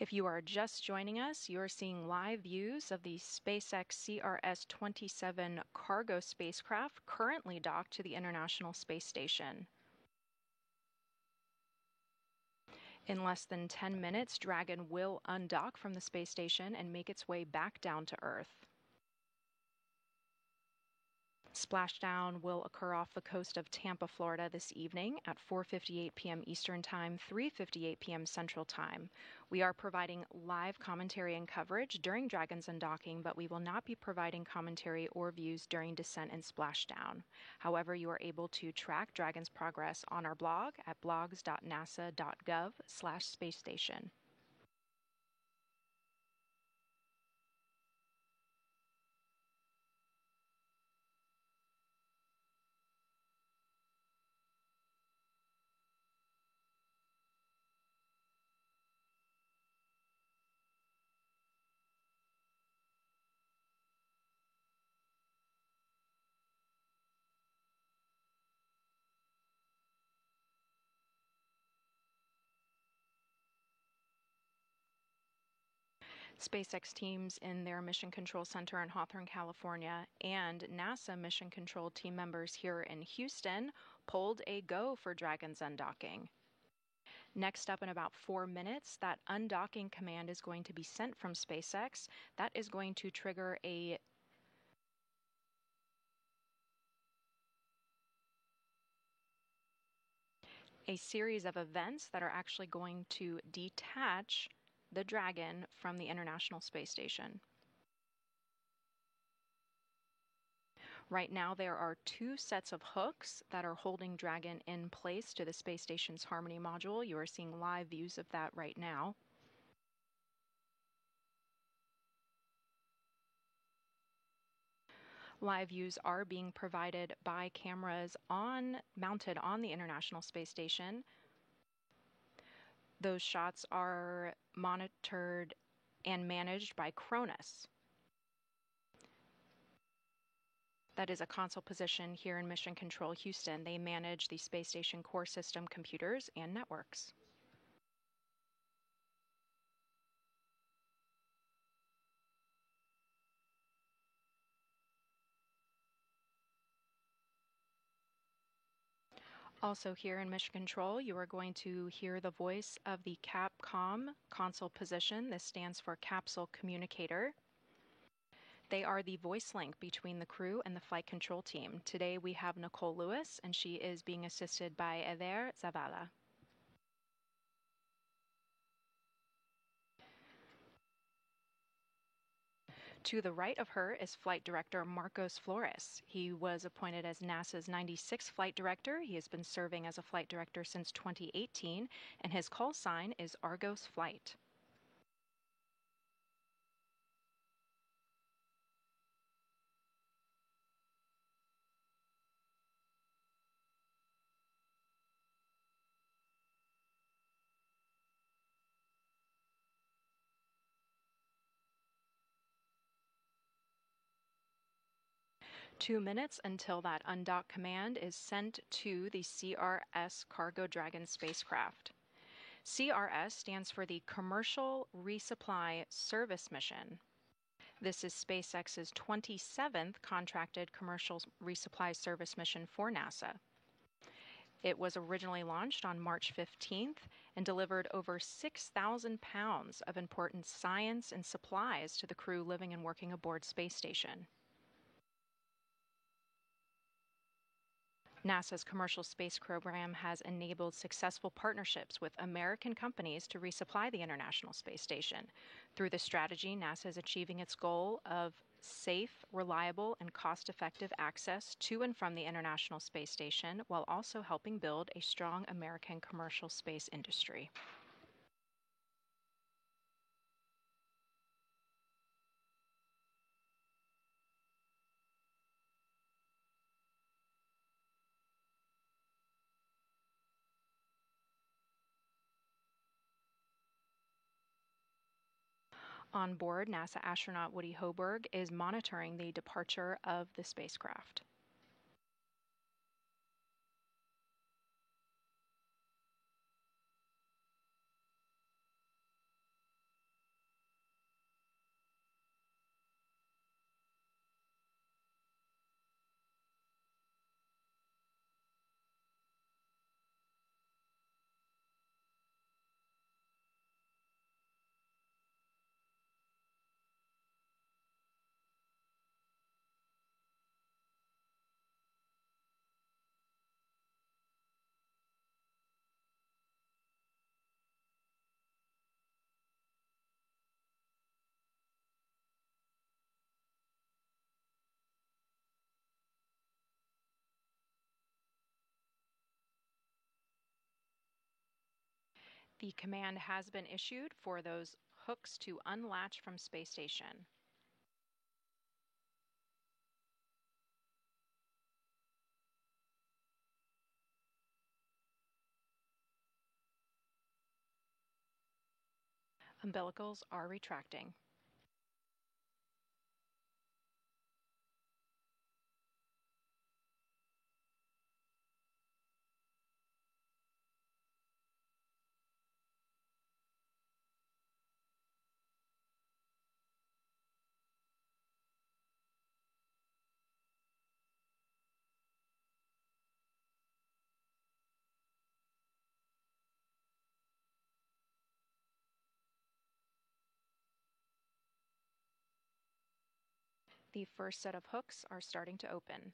If you are just joining us, you're seeing live views of the SpaceX CRS-27 cargo spacecraft currently docked to the International Space Station. In less than 10 minutes, Dragon will undock from the space station and make its way back down to Earth. Splashdown will occur off the coast of Tampa, Florida this evening at 4:58 p.m. Eastern Time, 3:58 p.m. Central Time. We are providing live commentary and coverage during Dragon's undocking, but we will not be providing commentary or views during descent and splashdown. However, you are able to track Dragon's progress on our blog at blogs.nasa.gov/space station. SpaceX teams in their Mission Control Center in Hawthorne, California, and NASA Mission Control team members here in Houston pulled a go for Dragon's undocking. Next up, in about 4 minutes, that undocking command is going to be sent from SpaceX. That is going to trigger a series of events that are actually going to detach the Dragon from the International Space Station. Right now, there are 2 sets of hooks that are holding Dragon in place to the space station's Harmony module. You are seeing live views of that right now. Live views are being provided by cameras mounted on the International Space Station. Those shots are monitored and managed by Cronus. That is a console position here in Mission Control Houston. They manage the space station core system computers and networks. Also here in Mission Control, you are going to hear the voice of the Capcom console position. This stands for Capsule Communicator. They are the voice link between the crew and the flight control team. Today we have Nicole Lewis, and she is being assisted by Eder Zavala. To the right of her is Flight Director Marcos Flores. He was appointed as NASA's 96th Flight Director. He has been serving as a Flight Director since 2018, and his call sign is Argos Flight. Two minutes until that undock command is sent to the CRS Cargo Dragon spacecraft. CRS stands for the Commercial Resupply Service Mission. This is SpaceX's 27th contracted commercial resupply service mission for NASA. It was originally launched on March 15th and delivered over 6,000 pounds of important science and supplies to the crew living and working aboard Space Station. NASA's commercial space program has enabled successful partnerships with American companies to resupply the International Space Station. Through this strategy, NASA is achieving its goal of safe, reliable, and cost-effective access to and from the International Space Station, while also helping build a strong American commercial space industry. On board, NASA astronaut Woody Hoburg is monitoring the departure of the spacecraft. The command has been issued for those hooks to unlatch from space station. Umbilicals are retracting. The first set of hooks are starting to open.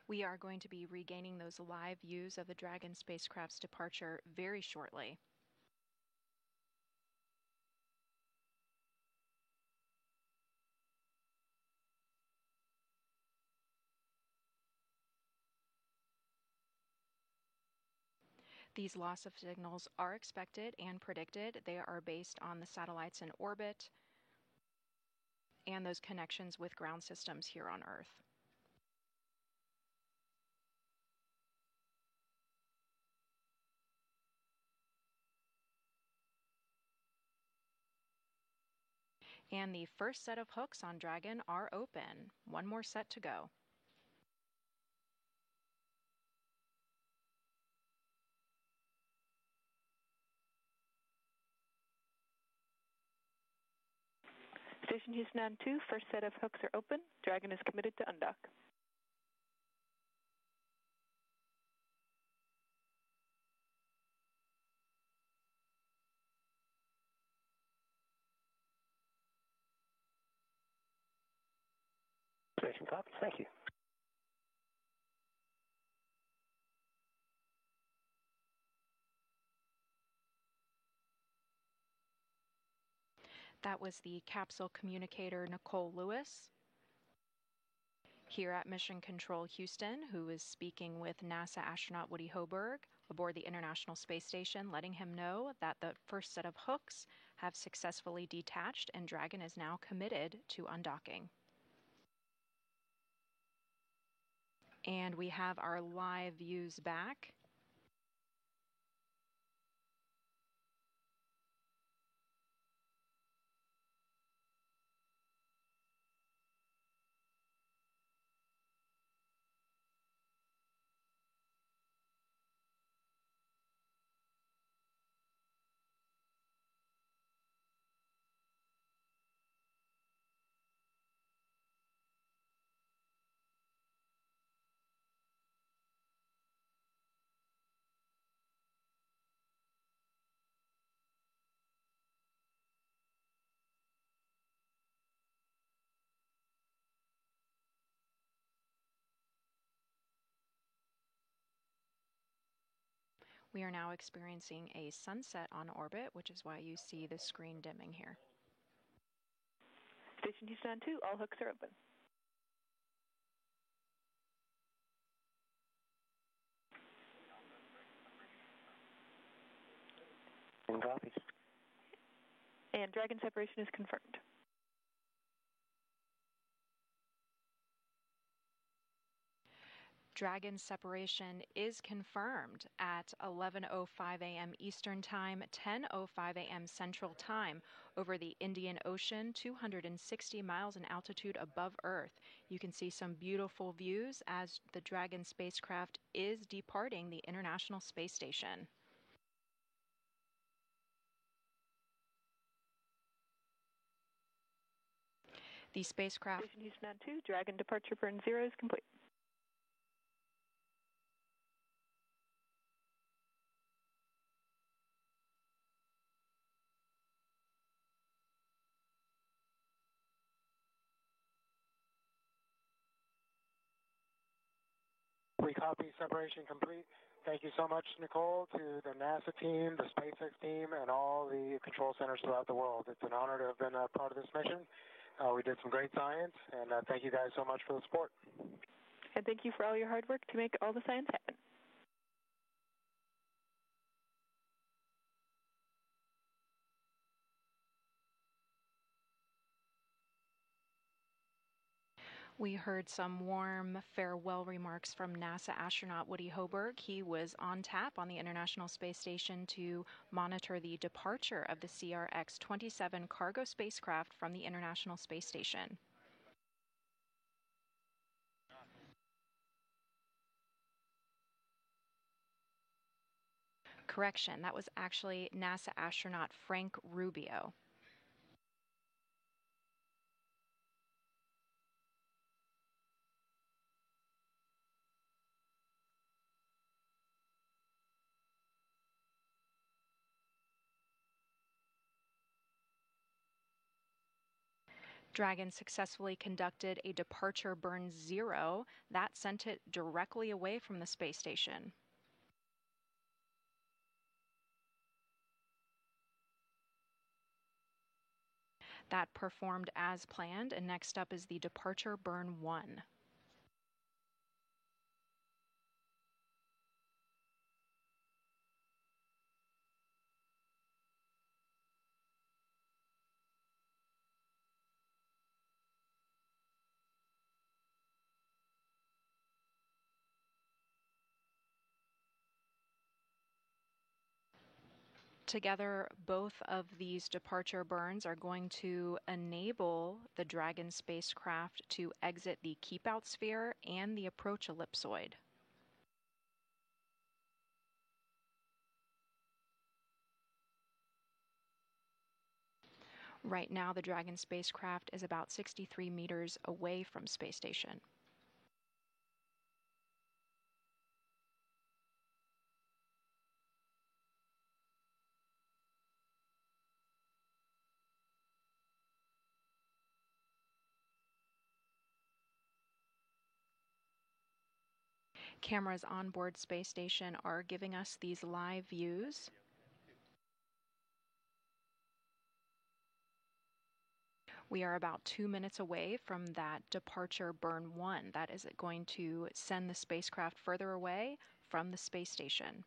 We are going to be regaining those live views of the Dragon spacecraft's departure very shortly. These loss of signals are expected and predicted. They are based on the satellites in orbit and those connections with ground systems here on Earth. And the first set of hooks on Dragon are open. One more set to go. Station Houston on 2, first set of hooks are open. Dragon is committed to undock. Station copies, thank you. That was the capsule communicator Nicole Lewis here at Mission Control Houston, who is speaking with NASA astronaut Woody Hoburg aboard the International Space Station, letting him know that the first set of hooks have successfully detached and Dragon is now committed to undocking. And we have our live views back. We are now experiencing a sunset on orbit, which is why you see the screen dimming here. Station Houston on 2, all hooks are open. Copy. And Dragon separation is confirmed. Dragon separation is confirmed at 11:05 a.m. Eastern Time, 10:05 a.m. Central Time over the Indian Ocean, 260 miles in altitude above Earth. You can see some beautiful views as the Dragon spacecraft is departing the International Space Station. The spacecraft... Station Houston 2, Dragon departure burn 0 is complete. We copy, separation complete. Thank you so much, Nicole, to the NASA team, the SpaceX team, and all the control centers throughout the world. It's an honor to have been a part of this mission. We did some great science, and thank you guys so much for the support. And thank you for all your hard work to make all the science happen. We heard some warm farewell remarks from NASA astronaut Woody Hoburg. He was on tap on the International Space Station to monitor the departure of the CRX-27 cargo spacecraft from the International Space Station. Correction, that was actually NASA astronaut Frank Rubio. Dragon successfully conducted a departure burn 0 that sent it directly away from the space station. That performed as planned, and next up is the departure burn 1. Together, both of these departure burns are going to enable the Dragon spacecraft to exit the keep-out sphere and the approach ellipsoid. Right now, the Dragon spacecraft is about 63 meters away from space station. Cameras on board space station are giving us these live views. We are about 2 minutes away from that departure burn 1. That is going to send the spacecraft further away from the space station.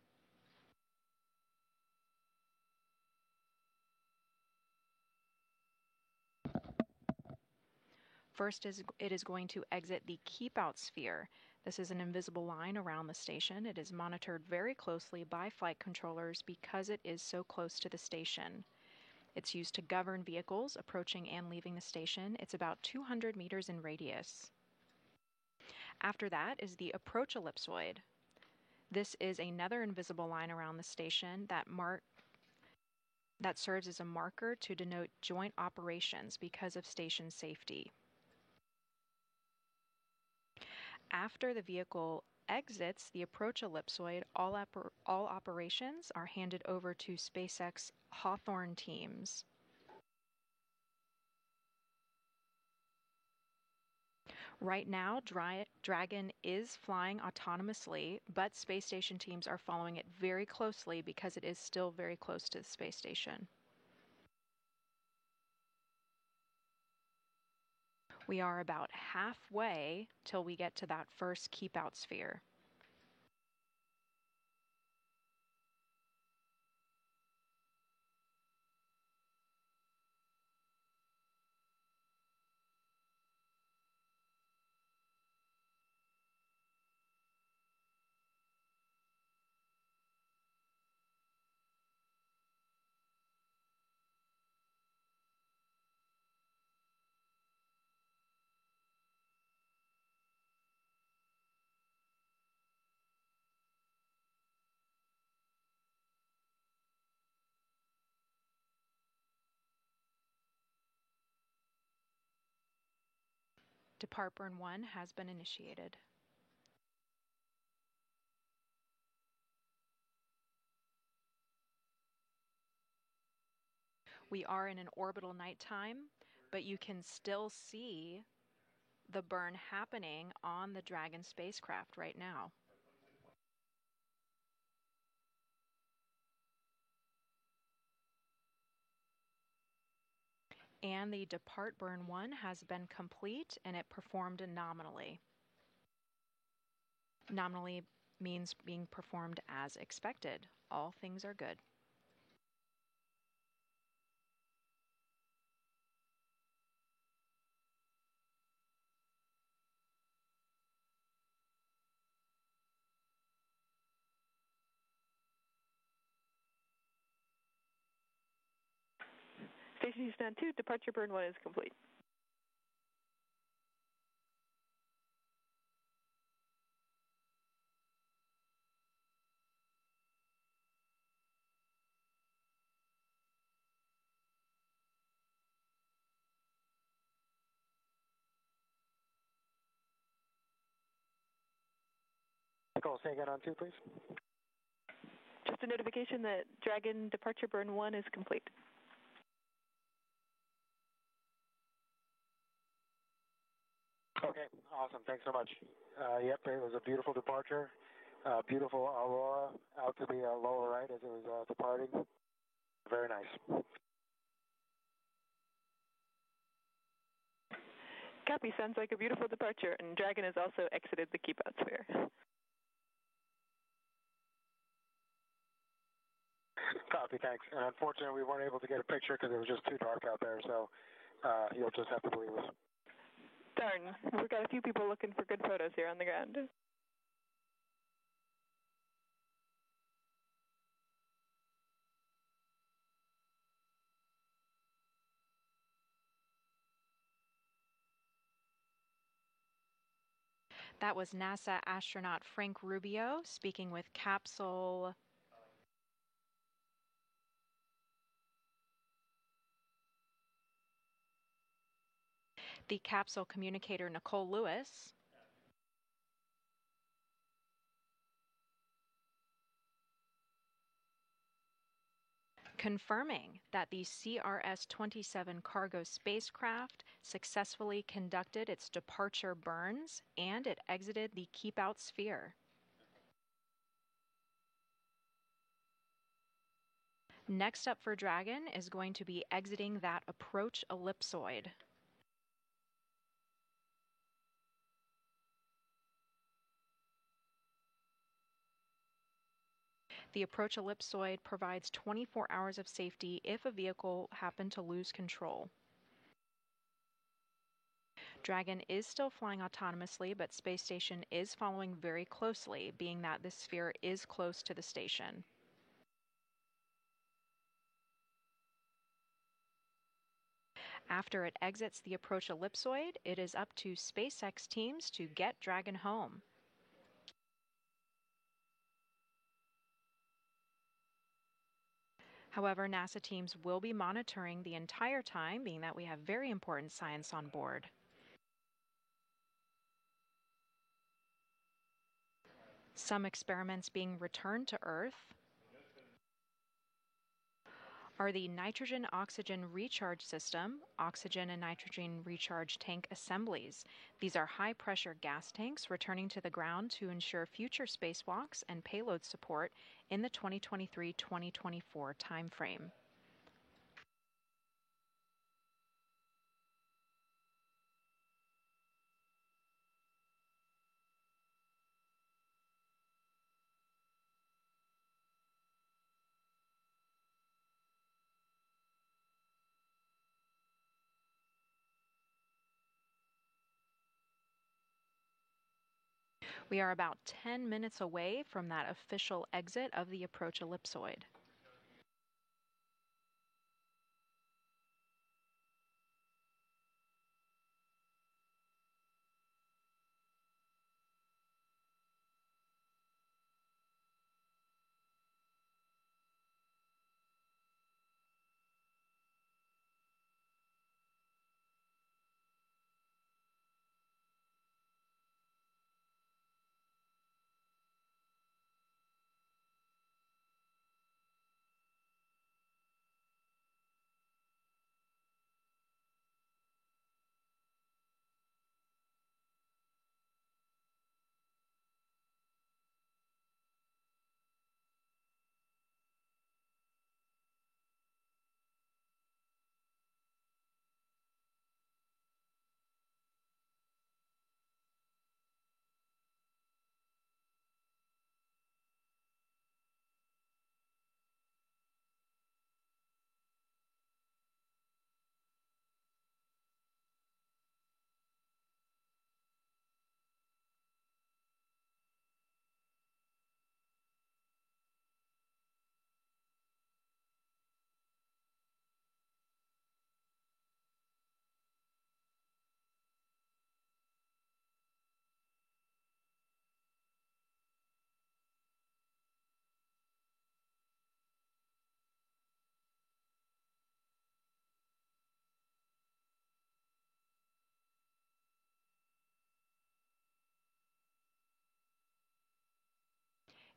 First, it is going to exit the keep-out sphere. This is an invisible line around the station. It is monitored very closely by flight controllers because it is so close to the station. It's used to govern vehicles approaching and leaving the station. It's about 200 meters in radius. After that is the approach ellipsoid. This is another invisible line around the station that serves as a marker to denote joint operations because of station safety. After the vehicle exits the approach ellipsoid, all operations are handed over to SpaceX Hawthorne teams. Right now, Dragon is flying autonomously, but space station teams are following it very closely because it is still very close to the space station. We are about halfway till we get to that first keep-out sphere. Depart burn 1 has been initiated. We are in an orbital nighttime, but you can still see the burn happening on the Dragon spacecraft right now. And the Depart burn 1 has been complete, and it performed nominally. Nominally means being performed as expected. All things are good. Station Houston 2, departure burn 1 is complete. Nicole, say again on 2, please. Just a notification that Dragon departure burn 1 is complete. Okay, awesome. Thanks so much. Yep, it was a beautiful departure. Beautiful aurora out to the lower right as it was departing. Very nice. Copy. Sounds like a beautiful departure, and Dragon has also exited the keep-out sphere. Copy, thanks. And unfortunately, we weren't able to get a picture because it was just too dark out there, so you'll just have to believe us. Darn. We've got a few people looking for good photos here on the ground. That was NASA astronaut Frank Rubio speaking with capsule the capsule communicator Nicole Lewis. Confirming that the CRS-27 cargo spacecraft successfully conducted its departure burns and it exited the keep-out sphere. Next up for Dragon is going to be exiting that approach ellipsoid. The approach ellipsoid provides 24 hours of safety if a vehicle happened to lose control. Dragon is still flying autonomously, but Space Station is following very closely, being that the sphere is close to the station. After it exits the approach ellipsoid, it is up to SpaceX teams to get Dragon home. However, NASA teams will be monitoring the entire time, being that we have very important science on board. Some experiments being returned to Earth are the nitrogen-oxygen recharge system, oxygen and nitrogen recharge tank assemblies. These are high-pressure gas tanks returning to the ground to ensure future spacewalks and payload support in the 2023-2024 timeframe. We are about 10 minutes away from that official exit of the approach ellipsoid.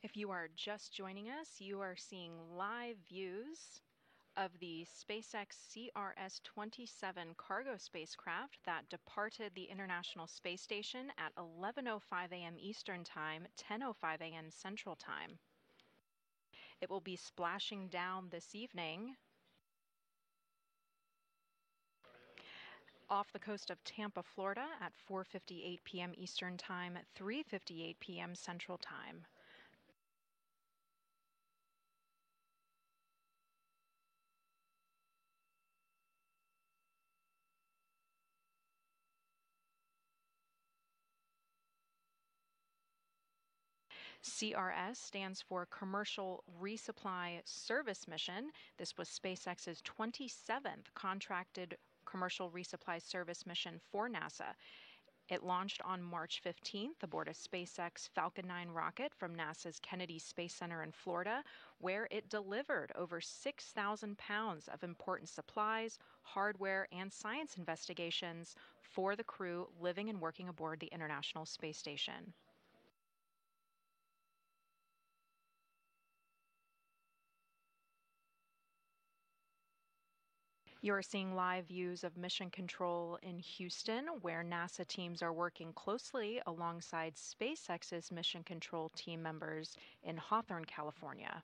If you are just joining us, you are seeing live views of the SpaceX CRS-27 cargo spacecraft that departed the International Space Station at 11:05 a.m. Eastern Time, 10:05 a.m. Central Time. It will be splashing down this evening off the coast of Tampa, Florida at 4:58 p.m. Eastern Time, 3:58 p.m. Central Time. CRS stands for Commercial Resupply Service Mission. This was SpaceX's 27th contracted commercial resupply service mission for NASA. It launched on March 15th aboard a SpaceX Falcon 9 rocket from NASA's Kennedy Space Center in Florida, where it delivered over 6,000 pounds of important supplies, hardware, and science investigations for the crew living and working aboard the International Space Station. You're seeing live views of Mission Control in Houston, where NASA teams are working closely alongside SpaceX's Mission Control team members in Hawthorne, California.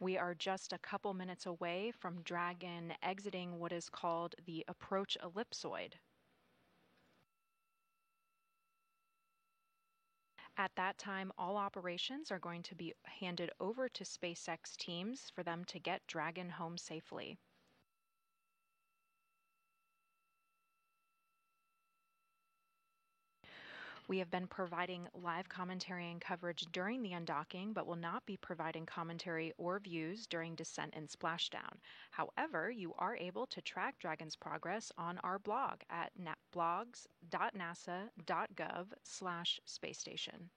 We are just a couple minutes away from Dragon exiting what is called the approach ellipsoid. At that time, all operations are going to be handed over to SpaceX teams for them to get Dragon home safely. We have been providing live commentary and coverage during the undocking, but will not be providing commentary or views during descent and splashdown. However, you are able to track Dragon's progress on our blog at blogs.nasa.gov/spacestation.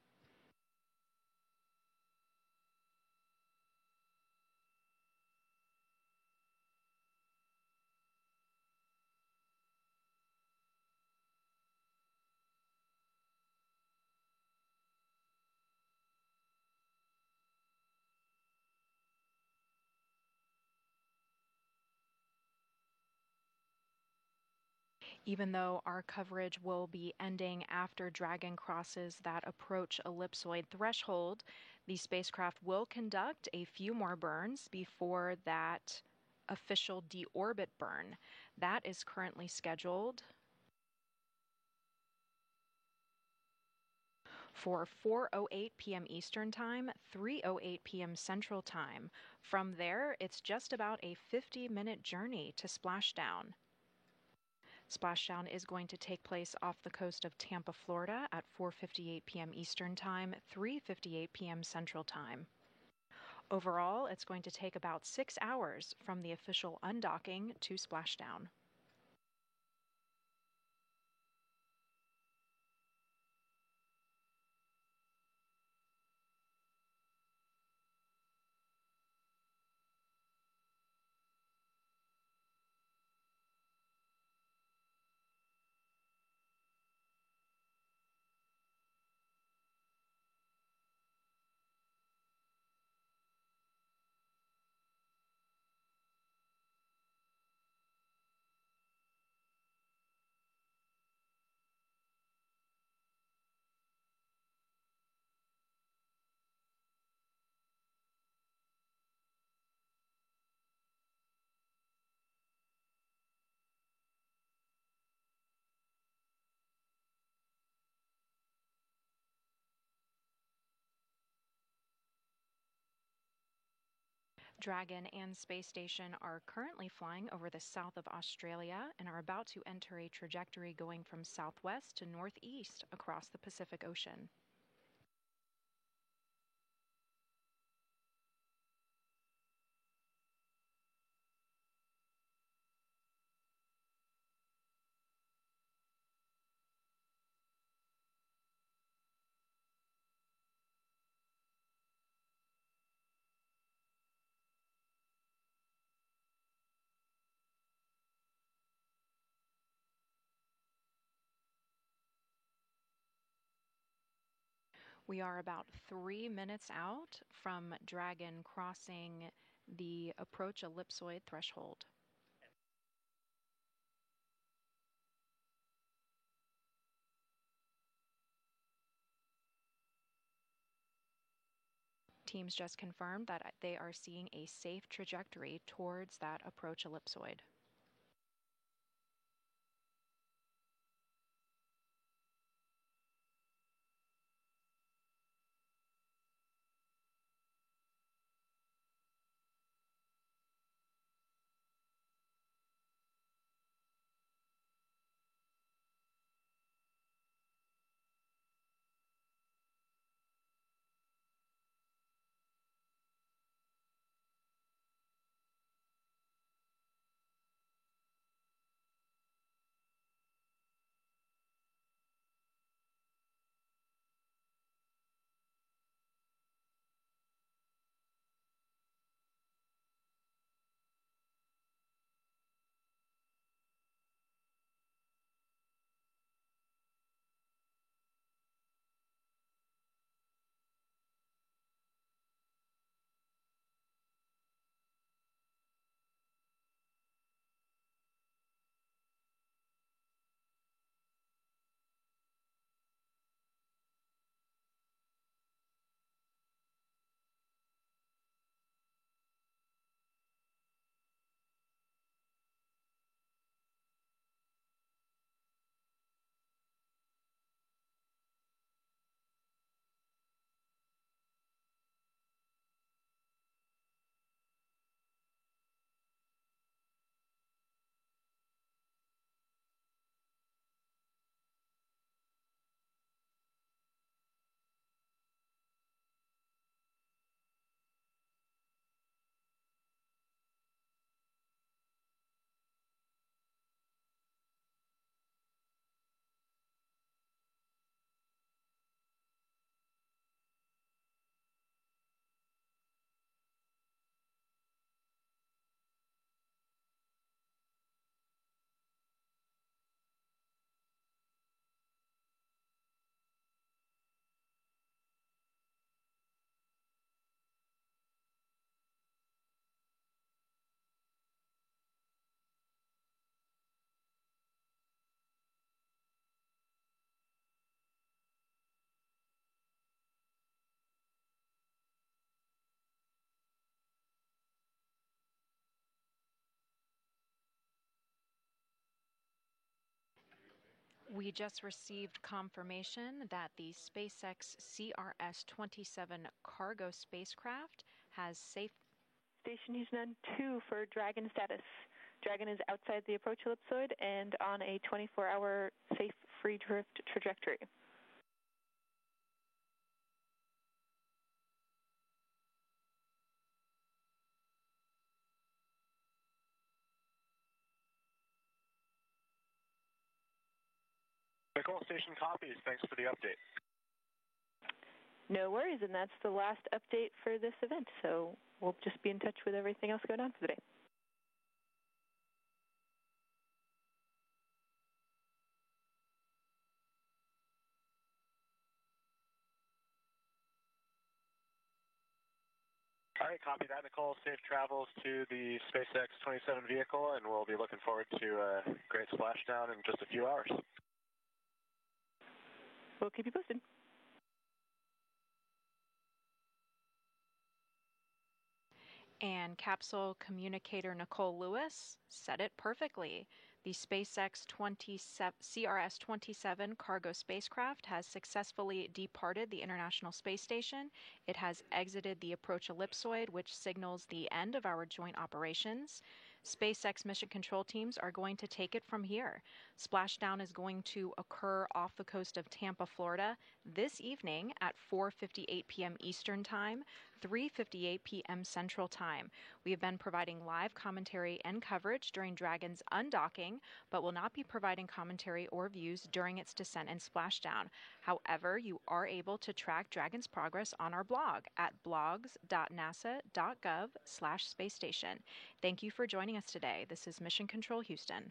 Even though our coverage will be ending after Dragon crosses that approach ellipsoid threshold, the spacecraft will conduct a few more burns before that official deorbit burn. That is currently scheduled for 4:08 p.m. Eastern Time, 3:08 p.m. Central Time. From there, it's just about a 50-minute journey to splashdown. Splashdown is going to take place off the coast of Tampa, Florida at 4:58 p.m. Eastern Time, 3:58 p.m. Central Time. Overall, it's going to take about 6 hours from the official undocking to splashdown. Dragon and Space Station are currently flying over the south of Australia and are about to enter a trajectory going from southwest to northeast across the Pacific Ocean. We are about 3 minutes out from Dragon crossing the approach ellipsoid threshold. Teams just confirmed that they are seeing a safe trajectory towards that approach ellipsoid. We just received confirmation that the SpaceX CRS-27 cargo spacecraft has safe... Station Houston 2 for Dragon status. Dragon is outside the approach ellipsoid and on a 24-hour safe free drift trajectory. Nicole, station copies. Thanks for the update. No worries, and that's the last update for this event, so we'll just be in touch with everything else going on for the day. All right, copy that, Nicole. Safe travels to the SpaceX 27 vehicle, and we'll be looking forward to a great splashdown in just a few hours. We'll keep you posted. And capsule communicator Nicole Lewis said it perfectly. The SpaceX CRS-27 cargo spacecraft has successfully departed the International Space Station. It has exited the approach ellipsoid, which signals the end of our joint operations. SpaceX mission control teams are going to take it from here. Splashdown is going to occur off the coast of Tampa, Florida this evening at 4:58 p.m. Eastern Time, 3:58 p.m. Central Time. We have been providing live commentary and coverage during Dragon's undocking, but will not be providing commentary or views during its descent and splashdown. However, you are able to track Dragon's progress on our blog at blogs.nasa.gov/spacestation. Thank you for joining us today. This is Mission Control Houston.